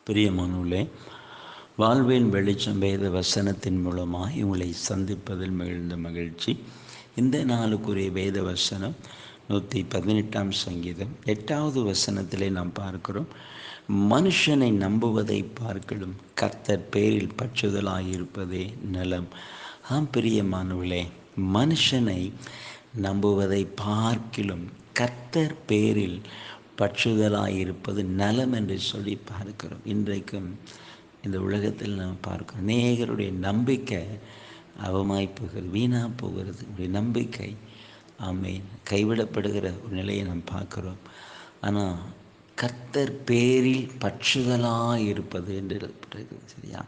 பிரியமானவர்களே, வாழ்வின் வெளிச்சம் வேத வசனத்தின் மூலமாக உங்களை சந்திப்பதில் மிகுந்த மகிழ்ச்சி. இந்த நாளுக்குரிய வேத வசனம் 118 சங்கீதம் 8வது வசனத்திலே நாம் பார்க்கிறோம், மனுஷனை நம்புவதை பார்க்கலும் கர்த்தர் பேரில் பற்றுதலாயிருப்பதே நலம். பிரியமானவர்களே, மனுஷனை நம்புவதை பார்க்கிலும் கர்த்தர் பேரில் பற்றுதலாயிருப்பது நலம் என்று சொல்லி பார்க்கிறோம். இன்றைக்கும் இந்த உலகத்தில் நாம் பார்க்கிறோம், அநேகருடைய நம்பிக்கை அவமாய் போகிறது, வீணாக போகிறது. உடைய நம்பிக்கை கைவிடப்படுகிற ஒரு நிலையை நாம் பார்க்கிறோம். ஆனால் கர்த்தர் பேரில் பற்றுதலாக இருப்பது என்று எழுதப்படுகிறது. சரியா?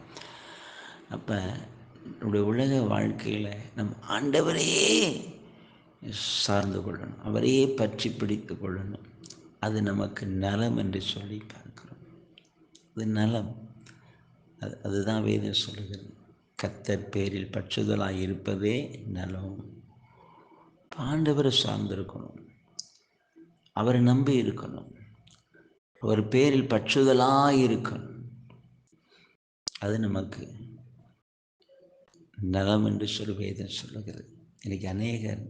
அப்போ நம்முடைய உலக வாழ்க்கையில் நம் ஆண்டவரையே சார்ந்து கொள்ளணும், அவரையே பற்றி பிடித்து கொள்ளணும். அது நமக்கு நலம் என்று சொல்லி பார்க்கிறோம். அது நலம். அதுதான் வேதம் சொல்லுகிறது, கர்த்தர் பேரில் பற்றுதலாக இருப்பதே நலம். ஆண்டவரை சார்ந்திருக்கணும், அவரை நம்பி இருக்கணும், ஒரு பேரில் பற்றுதலாக இருக்கணும். அது நமக்கு நலம் என்று சொல்லி வேதம் சொல்லுகிறது. இன்னைக்கு அநேகர்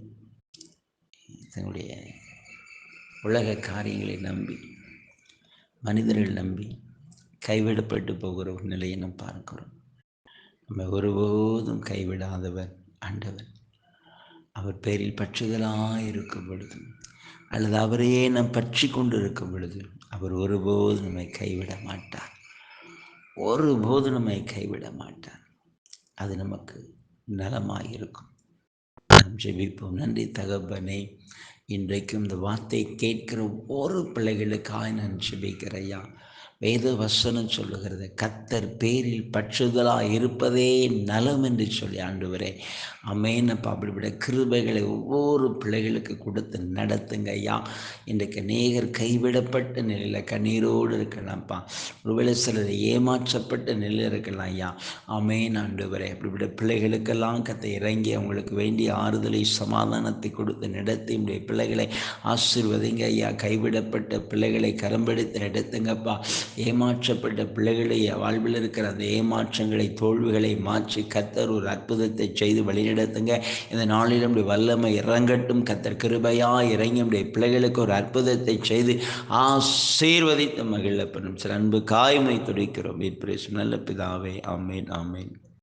தன்னுடைய உலக காரியங்களை நம்பி, மனிதர்கள் நம்பி கைவிடப்பட்டு போகிற ஒரு நிலையை நாம் பார்க்கிறோம். நம்ம ஒருபோதும் கைவிடாதவர் ஆண்டவர். அவர் பேரில் பற்றுதலாக இருக்கும் பொழுது, அல்லது அவரையே நாம் பற்றி கொண்டு இருக்கும் பொழுது, அவர் ஒருபோதும் நம்மை கைவிட மாட்டார். ஒருபோதும் நம்மை கைவிட மாட்டார். அது நமக்கு நலமாக இருக்கும். நாம் ஜெபிப்போம். நன்றி தகப்பனே, இன்றைக்கும் இந்த வார்த்தை கேட்கிற ஒவ்வொரு பிள்ளைகளுக்காக நான் ஜெபிக்கிறேன் ஐயா. வேத வசனம் சொல்லுகிறது, கர்த்தர் பேரில் பற்றுதலாக இருப்பதே நலம் என்று சொல்லி ஆண்டவரே. அப்பா, அப்படிப்பட்ட கிருபைகளை ஒவ்வொரு பிள்ளைகளுக்கு கொடுத்து நடத்துங்க ஐயா. இன்றைக்கு அநேகர் கைவிடப்பட்ட நிலையில் கண்ணீரோடு இருக்கலாம்ப்பா. ஒருவேளை சிலர் ஏமாற்றப்பட்ட நிலையில் இருக்கலாம் ஐயா. ஆண்டவரே, அப்படிப்பட்ட பிள்ளைகளுக்கெல்லாம் கர்த்தர் இறங்கி அவங்களுக்கு வேண்டிய ஆறுதலை சமாதானத்தை கொடுத்து நடத்தி உடைய பிள்ளைகளை ஆசீர்வதிங்க ஐயா. கைவிடப்பட்ட பிள்ளைகளை கரம்பெடுத்து நடத்துங்கப்பா. ஏமாற்றப்பட்ட பிள்ளைகளை வாழ்வில் இருக்கிற அந்த ஏமாற்றங்களை, தோல்விகளை மாற்றி கர்த்தர் ஒரு அற்புதத்தை செய்து வழிநடத்துங்க. இந்த நாளில் நம்முடைய வல்லமை இறங்கட்டும். கர்த்தர் கிருபையாக இறங்கி நம்முடைய பிள்ளைகளுக்கு ஒரு அற்புதத்தை செய்து ஆசீர்வதித்து மகிழப்படும் சில அன்பு காய்மை துடிக்கிறோம். நல்ல பிதாவே, ஆமேன், ஆமேன்.